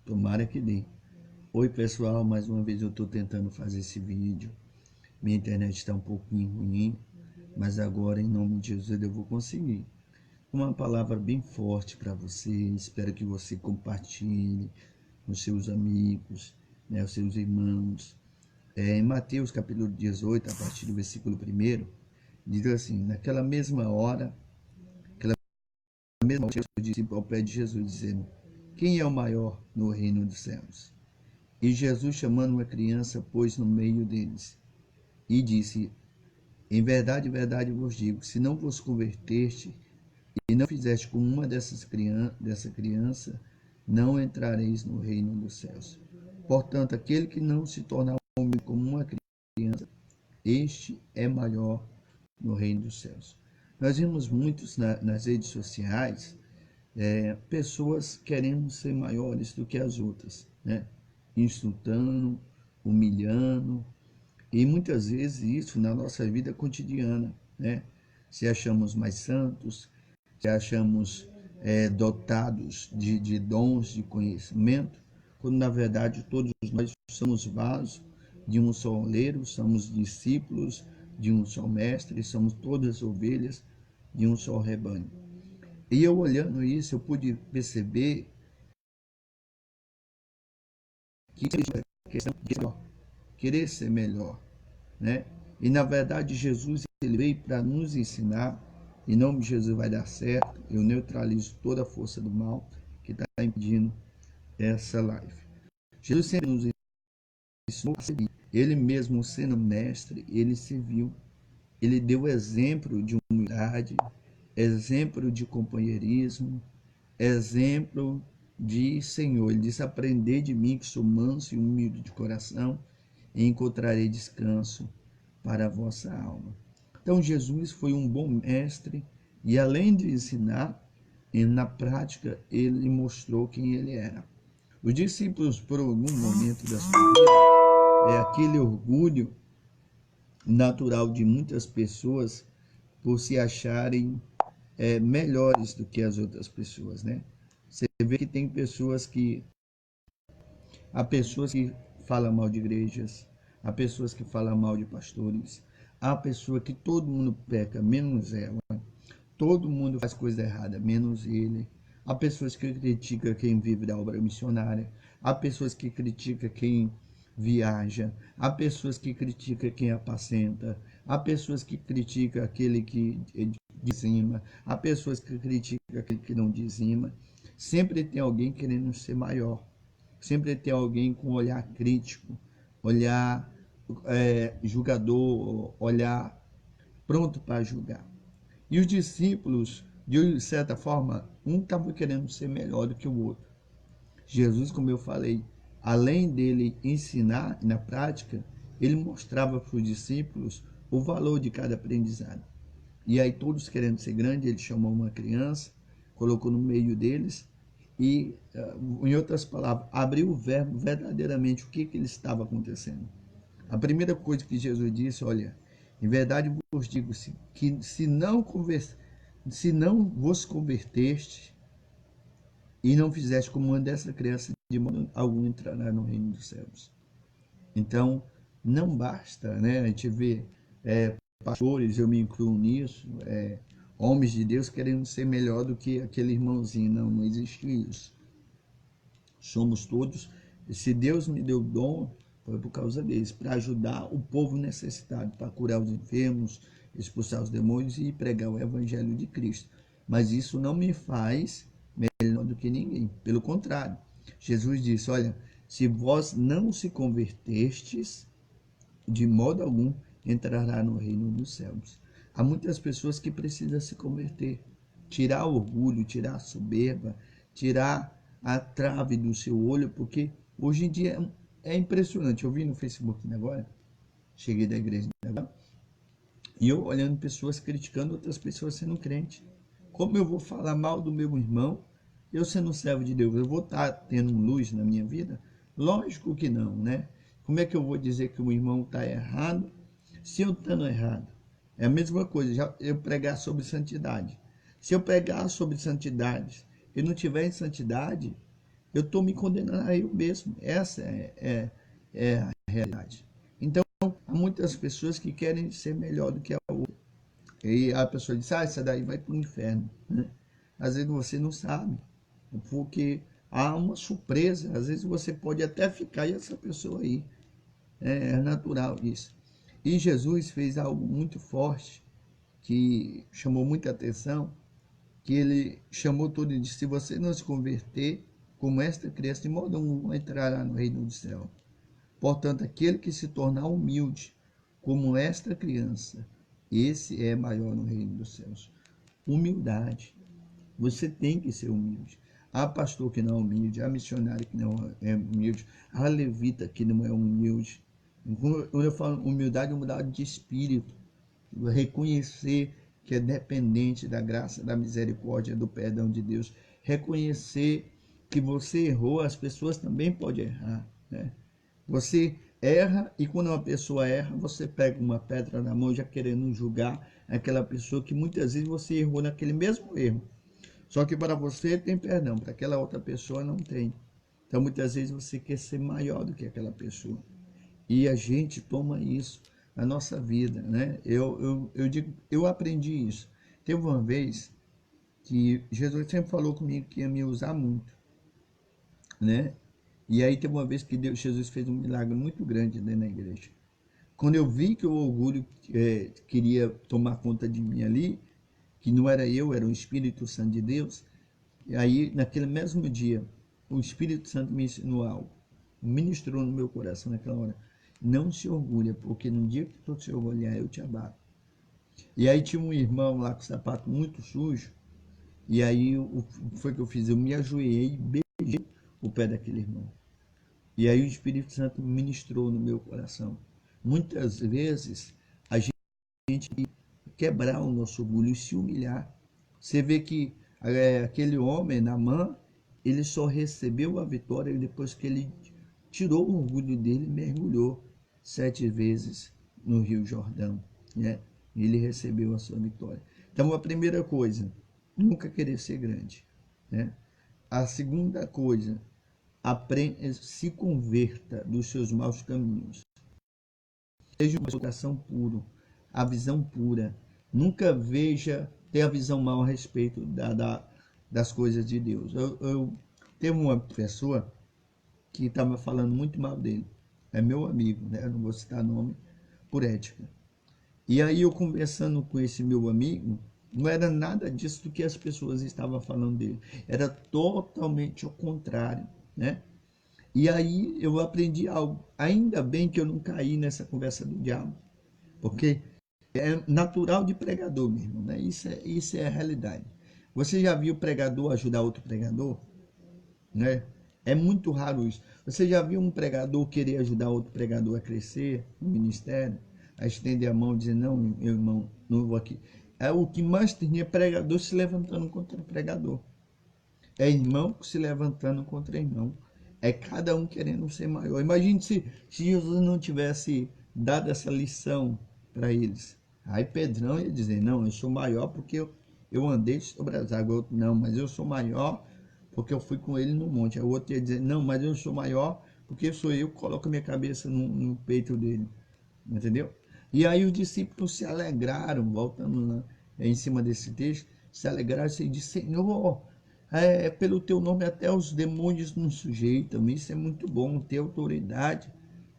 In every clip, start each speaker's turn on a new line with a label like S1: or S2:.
S1: Tomara que dê. Oi pessoal, mais uma vez eu estou tentando fazer esse vídeo. Minha internet está um pouquinho ruim, mas agora em nome de Jesus eu vou conseguir. Uma palavra bem forte para você, espero que você compartilhe com seus amigos, né, os seus irmãos. Em Mateus capítulo 18, a partir do versículo 1, diz assim: naquela mesma hora, Jesus disse ao pé de Jesus, dizendo: quem é o maior no reino dos céus? E Jesus, chamando uma criança, pôs no meio deles e disse: em verdade, verdade vos digo, se não vos converteste e não fizeste como uma dessa criança, não entrareis no reino dos céus. Portanto, aquele que não se tornar homem como uma criança, este é maior no reino dos céus. Nós vimos muitos nas redes sociais, pessoas querendo ser maiores do que as outras, né? Insultando, humilhando, e muitas vezes isso na nossa vida cotidiana, né? Se achamos mais santos, se achamos dotados de dons de conhecimento, quando na verdade todos nós somos vasos de um só oleiro, somos discípulos de um só mestre, somos todas ovelhas de um só rebanho. E eu olhando isso, eu pude perceber que é questão de querer ser melhor, né? E na verdade Jesus ele veio para nos ensinar. Em nome de Jesus vai dar certo. Eu neutralizo toda a força do mal que está impedindo essa live. Jesus sempre nos ensinou a servir. Ele mesmo sendo mestre, ele serviu. Ele deu exemplo de humildade, exemplo de companheirismo, exemplo de Senhor. Ele disse: aprendei de mim que sou manso e humilde de coração, e encontrarei descanso para a vossa alma. Então Jesus foi um bom mestre e além de ensinar, na prática ele mostrou quem ele era. Os discípulos, por algum momento da sua vida, aquele orgulho natural de muitas pessoas por se acharem melhores do que as outras pessoas, né? Você vê que tem pessoas que... Há pessoas que falam mal de igrejas, há pessoas que falam mal de pastores, há pessoas que todo mundo peca, menos ela. Todo mundo faz coisa errada, menos ele. Há pessoas que criticam quem vive da obra missionária, há pessoas que criticam quem viaja, há pessoas que criticam quem apacenta, há pessoas que criticam aquele que dizima, há pessoas que criticam aquele que não dizima. Sempre tem alguém querendo ser maior. Sempre tem alguém com olhar crítico, olhar julgador, olhar pronto para julgar. E os discípulos, de certa forma, um estava querendo ser melhor do que o outro. Jesus, como eu falei, além dele ensinar na prática, ele mostrava para os discípulos o valor de cada aprendizado. E aí todos querendo ser grande, ele chamou uma criança, colocou no meio deles e, em outras palavras, abriu o verbo verdadeiramente o que estava acontecendo. A primeira coisa que Jesus disse: olha, em verdade vos digo que se não vos converteste e não fizeste como uma dessa criança, de modo algum entrará no reino dos céus. Então, não basta, né? A gente vê pastores, eu me incluo nisso, homens de Deus querendo ser melhor do que aquele irmãozinho. Não existe isso. Somos todos, se Deus me deu dom, foi por causa deles, para ajudar o povo necessitado, para curar os enfermos, expulsar os demônios e pregar o evangelho de Cristo. Mas isso não me faz melhor do que ninguém. Pelo contrário, Jesus disse: olha, se vós não se convertestes, de modo algum entrará no reino dos céus. Há muitas pessoas que precisam se converter, tirar o orgulho, tirar a soberba, tirar a trave do seu olho, porque hoje em dia é impressionante. Eu vi no Facebook agora, cheguei da igreja agora, e eu olhando pessoas criticando outras pessoas sendo crente. Como eu vou falar mal do meu irmão, eu sendo servo de Deus? Eu vou estar tendo luz na minha vida? Lógico que não, né? Como é que eu vou dizer que o irmão está errado se eu estando errado? É a mesma coisa, já eu pregar sobre santidade. Se eu pregar sobre santidade e não tiver em santidade, eu estou me condenando a eu mesmo. Essa é a realidade. Então, há muitas pessoas que querem ser melhor do que a outra. E a pessoa diz, essa daí vai para o inferno. Né? Às vezes você não sabe, porque há uma surpresa. Às vezes você pode até ficar e essa pessoa aí. É natural isso. E Jesus fez algo muito forte, que chamou muita atenção, que ele chamou todo e disse, se você não se converter, como esta criança, de modo algum entrará no reino do céu. Portanto, aquele que se tornar humilde, como esta criança, esse é maior no reino dos céus. Humildade. Você tem que ser humilde. Há pastor que não é humilde, há missionário que não é humilde, há levita que não é humilde. Quando eu falo humildade, humildade de espírito. Reconhecer que é dependente da graça, da misericórdia, do perdão de Deus. Reconhecer que você errou, as pessoas também podem errar. Né? Você erra e quando uma pessoa erra, você pega uma pedra na mão já querendo julgar aquela pessoa que muitas vezes você errou naquele mesmo erro. Só que para você tem perdão, para aquela outra pessoa não tem. Então muitas vezes você quer ser maior do que aquela pessoa. E a gente toma isso na nossa vida, né? Eu aprendi isso. Teve uma vez que Jesus sempre falou comigo que ia me usar muito, né? E aí teve uma vez que Jesus fez um milagre muito grande dentro da igreja. Quando eu vi que o orgulho queria tomar conta de mim ali, que não era eu, era o Espírito Santo de Deus, e aí naquele mesmo dia, o Espírito Santo me ensinou algo, ministrou no meu coração naquela hora. Não se orgulha, porque no dia que tu se orgulhar, eu te abato. E aí tinha um irmão lá com o sapato muito sujo, e aí foi o que eu fiz, eu me ajoelhei e beijei o pé daquele irmão. E aí o Espírito Santo ministrou no meu coração. Muitas vezes a gente quebrar o nosso orgulho e se humilhar. Você vê que aquele homem, Naamã, ele só recebeu a vitória depois que ele tirou o orgulho dele e mergulhou 7 vezes no Rio Jordão. Né? Ele recebeu a sua vitória. Então, a primeira coisa, nunca querer ser grande. Né? A segunda coisa, se converta dos seus maus caminhos. Seja uma coração puro, a visão pura. Nunca tenha a visão mal a respeito das coisas de Deus. Teve uma pessoa que estava falando muito mal dele. É meu amigo, né? Eu não vou citar nome por ética. E aí eu conversando com esse meu amigo, não era nada disso do que as pessoas estavam falando dele. Era totalmente ao contrário, né? E aí eu aprendi algo. Ainda bem que eu não caí nessa conversa do diabo. Porque é natural de pregador mesmo, né? Isso é a realidade. Você já viu pregador ajudar outro pregador? Né? É muito raro isso. Você já viu um pregador querer ajudar outro pregador a crescer no ministério? A estender a mão e dizer, não, meu irmão, não vou aqui. É o que mais tem é pregador se levantando contra o pregador. É irmão se levantando contra irmão. É cada um querendo ser maior. Imagine se Jesus não tivesse dado essa lição para eles. Aí Pedrão ia dizer, não, eu sou maior porque eu andei sobre as águas. Outro, não, mas eu sou maior porque eu fui com ele no monte. Aí o outro ia dizer, não, mas eu sou maior porque sou eu que coloco a minha cabeça no peito dele. Entendeu? E aí os discípulos se alegraram, voltando lá, em cima desse texto, se alegraram e disseram, Senhor, pelo teu nome até os demônios nos sujeitam. Isso é muito bom, ter autoridade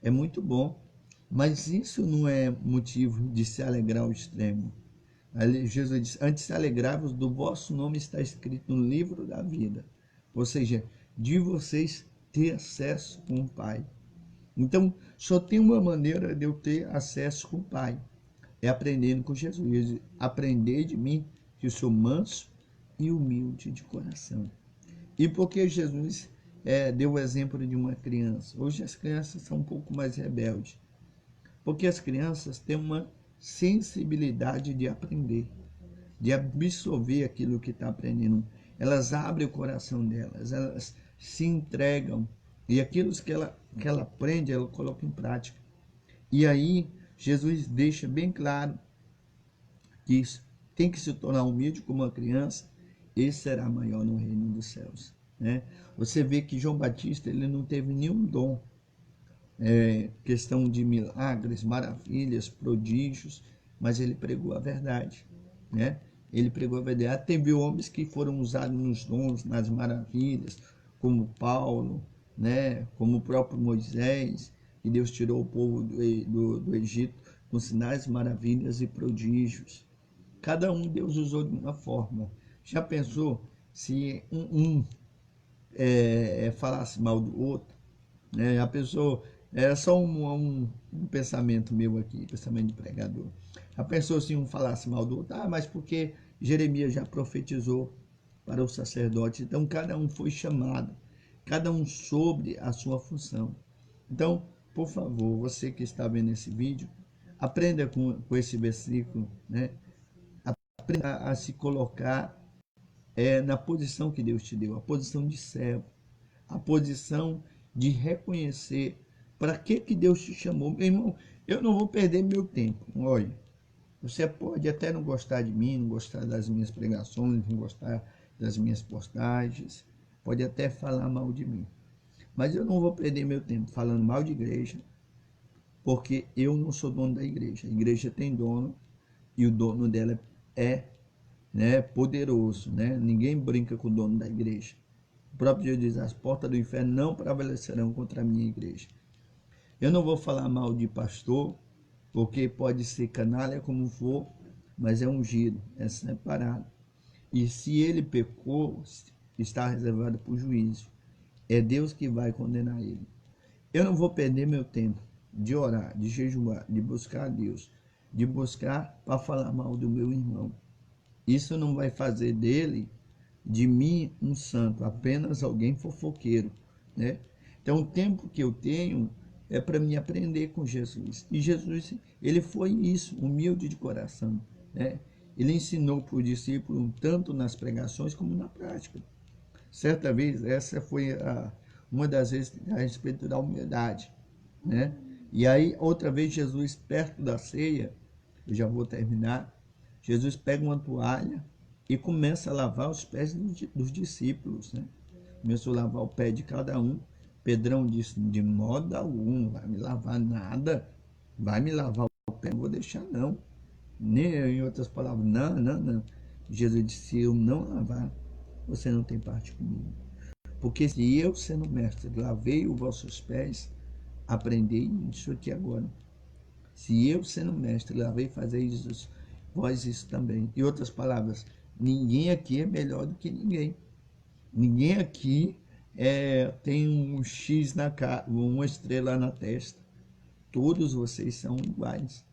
S1: é muito bom. Mas isso não é motivo de se alegrar ao extremo. Jesus disse, antes se alegrai-vos, do vosso nome está escrito no livro da vida. Ou seja, de vocês ter acesso com o Pai. Então, só tem uma maneira de eu ter acesso com o Pai. É aprendendo com Jesus. Aprender de mim, que eu sou manso e humilde de coração. E porque Jesus deu o exemplo de uma criança. Hoje as crianças são um pouco mais rebeldes. Porque as crianças têm uma sensibilidade de aprender, de absorver aquilo que está aprendendo. Elas abrem o coração delas, elas se entregam. E aquilo que ela aprende, ela coloca em prática. E aí, Jesus deixa bem claro que tem que se tornar humilde como uma criança, e será maior no reino dos céus. né? Você vê que João Batista ele não teve nenhum dom, questão de milagres, maravilhas, prodígios, mas ele pregou a verdade, né? Ele pregou a verdade. Teve homens que foram usados nos dons, nas maravilhas, como Paulo, né? Como o próprio Moisés, que Deus tirou o povo do Egito com sinais, maravilhas e prodígios. Cada um Deus usou de uma forma. Já pensou se falasse mal do outro, né? A pessoa, é só um pensamento meu aqui, pensamento de pregador. A pessoa se um falasse mal do outro, mas porque Jeremias já profetizou para o sacerdote, então cada um foi chamado, cada um sobre a sua função. Então, por favor, você que está vendo esse vídeo, aprenda com esse versículo, né? Aprenda a se colocar na posição que Deus te deu, a posição de servo, a posição de reconhecer para que Deus te chamou. Meu irmão, eu não vou perder meu tempo. Olha, você pode até não gostar de mim, não gostar das minhas pregações, não gostar das minhas postagens, pode até falar mal de mim. Mas eu não vou perder meu tempo falando mal de igreja, porque eu não sou dono da igreja. A igreja tem dono e o dono dela é, né, poderoso, né? Ninguém brinca com o dono da igreja. O próprio Deus diz: as portas do inferno não prevalecerão contra a minha igreja. Eu não vou falar mal de pastor, porque pode ser canalha como for, mas é ungido, é separado. E se ele pecou, está reservado para o juízo. É Deus que vai condenar ele. Eu não vou perder meu tempo de orar, de jejuar, de buscar a Deus, de buscar para falar mal do meu irmão. Isso não vai fazer dele, de mim, um santo, apenas alguém fofoqueiro, né? Então, o tempo que eu tenho é para me aprender com Jesus. E Jesus, ele foi isso, humilde de coração, né? Ele ensinou para o discípulo tanto nas pregações como na prática. Certa vez, essa foi uma das vezes a respeito da humildade, né? E aí, outra vez, Jesus, perto da ceia, eu já vou terminar, Jesus pega uma toalha e começa a lavar os pés dos discípulos, né? Começou a lavar o pé de cada um. Pedrão disse: de modo algum, não vai me lavar nada, vai me lavar o pé, não vou deixar não. Nem em outras palavras, não, não, não. Jesus disse: se eu não lavar, você não tem parte comigo. Porque se eu, sendo mestre, lavei os vossos pés, aprendei isso aqui agora. Se eu, sendo mestre, lavei, fazer isso, vós isso também. Em outras palavras, ninguém aqui é melhor do que ninguém. Ninguém aqui tem um X na cara, uma estrela na testa. Todos vocês são iguais.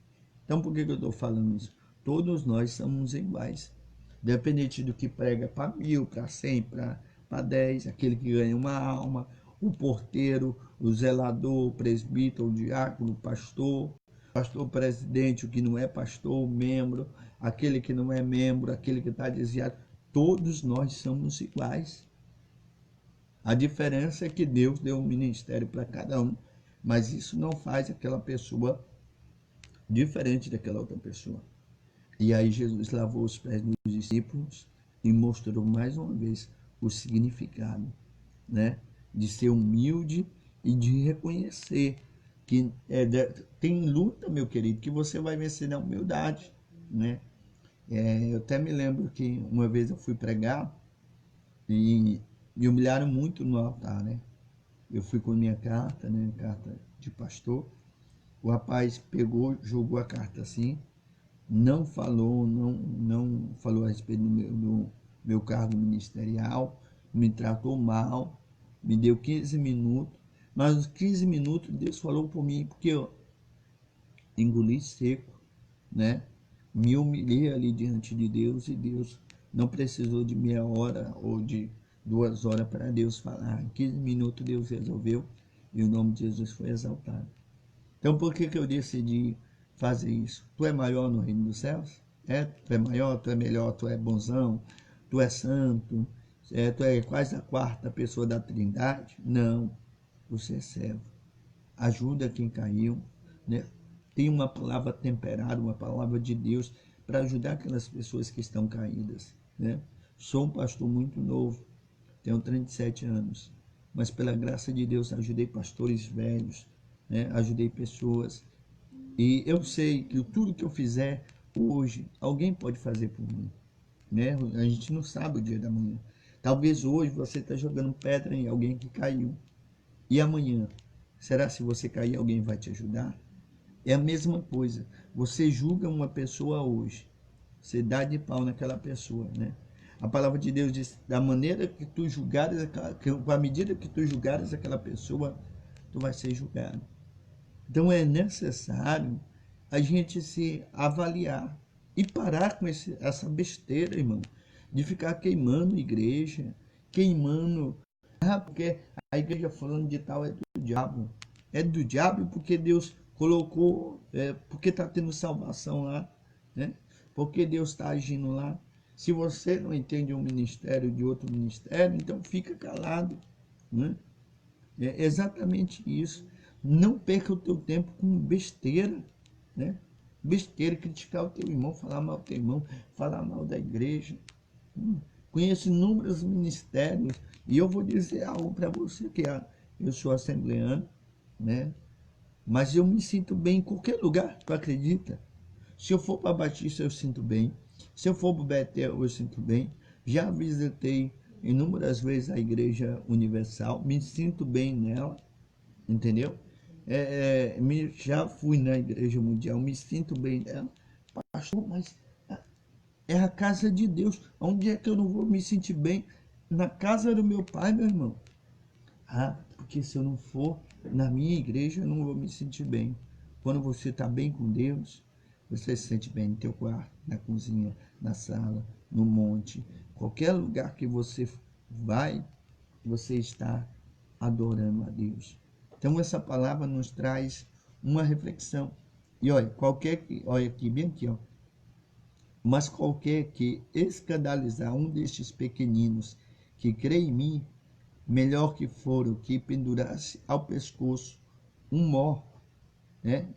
S1: Então, por que eu estou falando isso? Todos nós somos iguais. Dependente do que prega para 1000, para 100, para 10, aquele que ganha uma alma, o porteiro, o zelador, o presbítero, o diácono, o pastor presidente, o que não é pastor, o membro, aquele que não é membro, aquele que está desviado. Todos nós somos iguais. A diferença é que Deus deu um ministério para cada um, mas isso não faz aquela pessoa diferente daquela outra pessoa. E aí Jesus lavou os pés dos discípulos e mostrou mais uma vez o significado, né, de ser humilde e de reconhecer que tem luta, meu querido, que você vai vencer na humildade, né? Eu até me lembro que uma vez eu fui pregar e me humilharam muito no altar, né? Eu fui com minha carta, né, carta de pastor. O rapaz pegou, jogou a carta assim, não falou, não falou a respeito do meu cargo ministerial, me tratou mal, me deu 15 minutos, mas os 15 minutos Deus falou por mim, porque eu engoli seco, né? Me humilhei ali diante de Deus e Deus não precisou de meia hora ou de 2 horas para Deus falar. Em 15 minutos Deus resolveu e o nome de Jesus foi exaltado. Então, por que eu decidi fazer isso? Tu é maior no reino dos céus? Tu é maior, tu é melhor, tu é bonzão, tu é santo, tu é quase a 4ª pessoa da Trindade? Não, você é servo. Ajuda quem caiu, né? Tem uma palavra temperada, uma palavra de Deus para ajudar aquelas pessoas que estão caídas, né? Sou um pastor muito novo, tenho 37 anos, mas pela graça de Deus ajudei pastores velhos, né? Ajudei pessoas, e eu sei que tudo que eu fizer hoje, alguém pode fazer por mim, né? A gente não sabe o dia da manhã. Talvez hoje você está jogando pedra em alguém que caiu, e amanhã, será se você cair alguém vai te ajudar? É a mesma coisa, você julga uma pessoa hoje, você dá de pau naquela pessoa, né? A palavra de Deus diz, da maneira que tu julgares, com a medida que tu julgares aquela pessoa, tu vai ser julgado. Então é necessário a gente se avaliar e parar com essa besteira, irmão, de ficar queimando igreja, queimando, porque a igreja falando de tal é do diabo. É do diabo porque Deus colocou, porque está tendo salvação lá, né? Porque Deus está agindo lá. Se você não entende um ministério de outro ministério, então fica calado, né? É exatamente isso. Não perca o teu tempo com besteira, né? Besteira, criticar o teu irmão, falar mal do teu irmão, falar mal da igreja. Conheço inúmeros ministérios e eu vou dizer algo para você que eu sou assembleano, né? Mas eu me sinto bem em qualquer lugar, tu acredita? Se eu for para Batista, eu sinto bem. Se eu for para Betel, eu sinto bem. Já visitei inúmeras vezes a Igreja Universal, me sinto bem nela, entendeu? Já fui na Igreja Mundial, me sinto bem nela. Pastor, mas é a casa de Deus. Onde é que eu não vou me sentir bem? Na casa do meu pai, meu irmão. Ah, porque se eu não for na minha igreja, eu não vou me sentir bem. Quando você está bem com Deus, você se sente bem no teu quarto, na cozinha, na sala, no monte. Qualquer lugar que você vai, você está adorando a Deus. Então essa palavra nos traz uma reflexão. E olha, olha aqui, bem aqui, ó. Mas qualquer que escandalizar um destes pequeninos que crê em mim, melhor que for o que pendurasse ao pescoço um mó, né?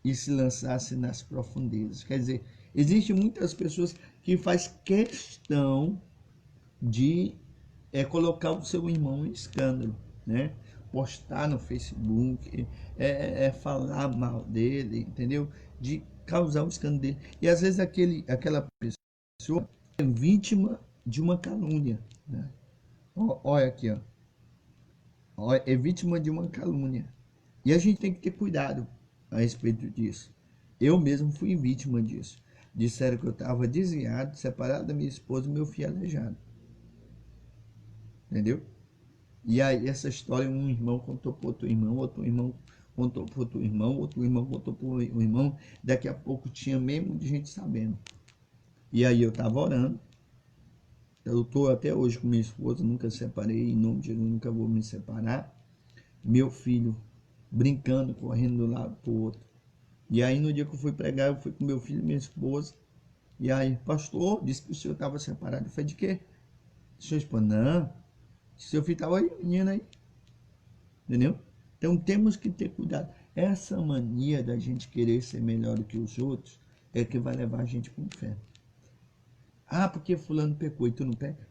S1: E se lançasse nas profundezas. Quer dizer, existem muitas pessoas que faz questão de colocar o seu irmão em escândalo, né? Postar no Facebook, falar mal dele, entendeu? De causar o escândalo dele. E às vezes aquela pessoa é vítima de uma calúnia, né? Olha aqui, ó. É vítima de uma calúnia. E a gente tem que ter cuidado a respeito disso. Eu mesmo fui vítima disso. Disseram que eu estava desviado, separado da minha esposa e meu filho aleijado. Entendeu? E aí essa história um irmão contou para outro irmão contou para outro irmão contou para o irmão. Daqui a pouco tinha mesmo de gente sabendo. E aí eu estava orando. Eu estou até hoje com minha esposa, nunca separei, em nome de Jesus nunca vou me separar. Meu filho brincando, correndo de um lado para o outro. E aí no dia que eu fui pregar, eu fui com meu filho e minha esposa. E aí, pastor, disse que o senhor estava separado. Eu falei, de quê? O senhor disse, não, seu filho estava aí, menina aí. Entendeu? Então temos que ter cuidado. Essa mania da gente querer ser melhor do que os outros é que vai levar a gente para o inferno. Ah, porque fulano pecou e tu não peca?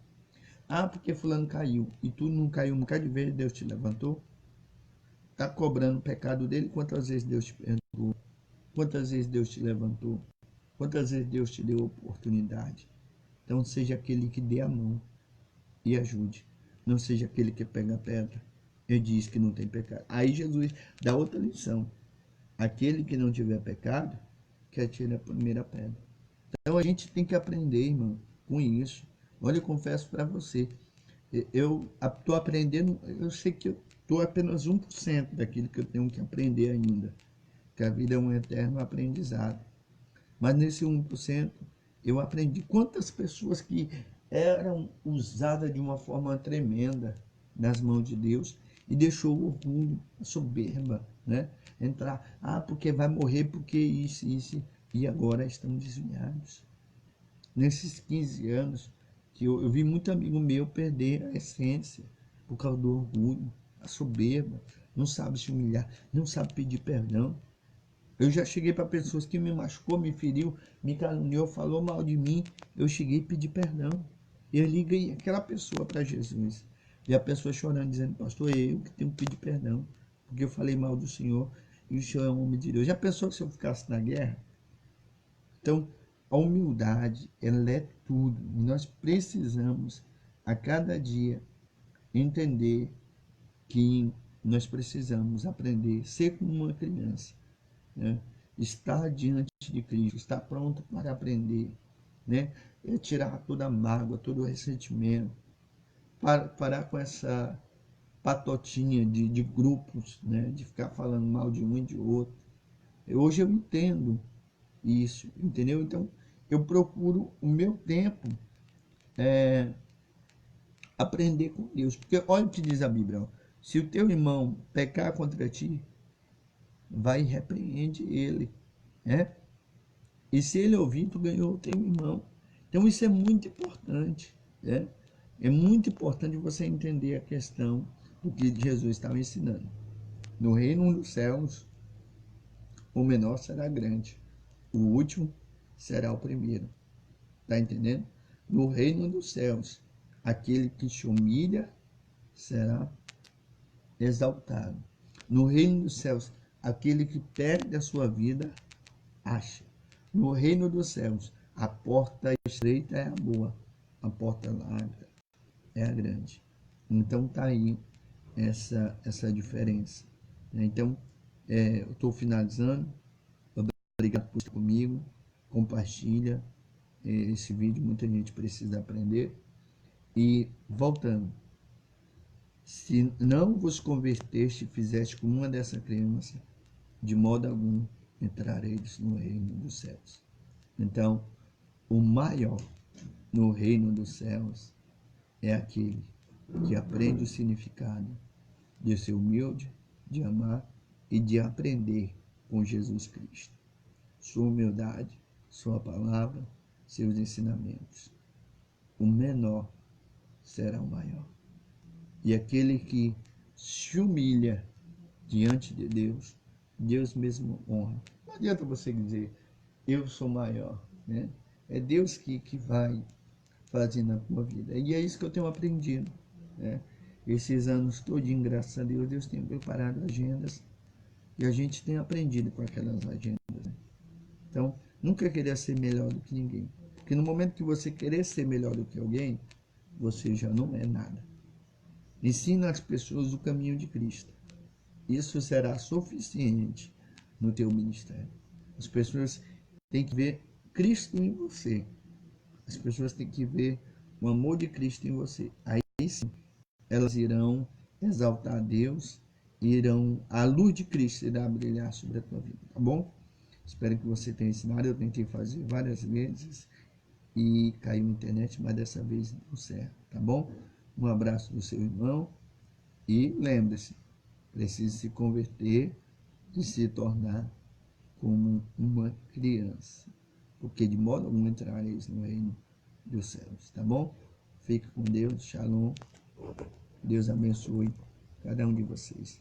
S1: Ah, porque fulano caiu e tu não caiu um bocado de vez, Deus te levantou? Está cobrando o pecado dele? Quantas vezes Deus te perdoou? Quantas vezes Deus te levantou? Quantas vezes Deus te deu oportunidade? Então seja aquele que dê a mão e ajude. Não seja aquele que pega a pedra e diz que não tem pecado. Aí Jesus dá outra lição. Aquele que não tiver pecado, que atire a primeira pedra. Então a gente tem que aprender, irmão, com isso. Olha, eu confesso para você, eu estou aprendendo, eu sei que eu estou apenas 1% daquilo que eu tenho que aprender ainda. Que a vida é um eterno aprendizado. Mas nesse 1%, eu aprendi quantas pessoas que eram usadas de uma forma tremenda nas mãos de Deus e deixou o orgulho, a soberba, né? Entrar, porque vai morrer, porque isso, e agora estão desviados. Nesses 15 anos, que eu vi muito amigo meu perder a essência por causa do orgulho, a soberba, não sabe se humilhar, não sabe pedir perdão. Eu já cheguei para pessoas que me machucou, me feriu, me caluniou, falou mal de mim. Eu cheguei e pedi perdão. Eu liguei aquela pessoa para Jesus. E a pessoa chorando, dizendo, pastor, eu que tenho que pedir perdão, porque eu falei mal do Senhor, e o Senhor é um homem de Deus. Já pensou se eu ficasse na guerra? Então, a humildade, ela é tudo. Nós precisamos, a cada dia, entender que nós precisamos aprender a ser como uma criança, né? Estar diante de Cristo, estar pronto para aprender, né? É tirar toda a mágoa, todo o ressentimento, parar com essa patotinha de grupos, né? De ficar falando mal de um e de outro. Hoje eu entendo isso, entendeu? Então, eu procuro o meu tempo aprender com Deus. Porque olha o que diz a Bíblia, ó. Se o teu irmão pecar contra ti, vai e repreende ele, né? E se ele ouvir, tu ganhou o teu irmão. Então isso é muito importante, né? É muito importante você entender a questão do que Jesus estava ensinando. No reino dos céus, o menor será grande, o último será o primeiro. Tá entendendo? No reino dos céus, aquele que te humilha será exaltado. No reino dos céus, aquele que perde a sua vida acha. No reino dos céus, a porta estreita é a boa, a porta larga é a grande. Então tá aí essa diferença. Então, eu estou finalizando. Obrigado por estar comigo. Compartilha esse vídeo, muita gente precisa aprender. E voltando, se não vos converteste e fizeste como uma dessa criança, de modo algum entrareis no reino dos céus. Então, o maior no reino dos céus é aquele que aprende o significado de ser humilde, de amar e de aprender com Jesus Cristo. Sua humildade, sua palavra, seus ensinamentos. O menor será o maior. E aquele que se humilha diante de Deus, Deus mesmo honra. Não adianta você dizer, eu sou maior, né? É Deus que vai fazer na tua vida. E é isso que eu tenho aprendido, né? Esses anos todinho, graças a Deus, Deus tem preparado agendas e a gente tem aprendido com aquelas agendas, né? Então, nunca querer ser melhor do que ninguém. Porque no momento que você querer ser melhor do que alguém, você já não é nada. Ensina as pessoas o caminho de Cristo. Isso será suficiente no teu ministério. As pessoas têm que ver Cristo em você. As pessoas têm que ver o amor de Cristo em você. Aí sim, elas irão exaltar a Deus, a luz de Cristo irá brilhar sobre a tua vida, tá bom? Espero que você tenha ensinado. Eu tentei fazer várias vezes e caiu na internet, mas dessa vez deu certo, tá bom? Um abraço do seu irmão e lembre-se, precisa se converter e se tornar como uma criança, porque de modo algum entrareis no reino dos céus, tá bom? Fique com Deus, shalom, Deus abençoe cada um de vocês.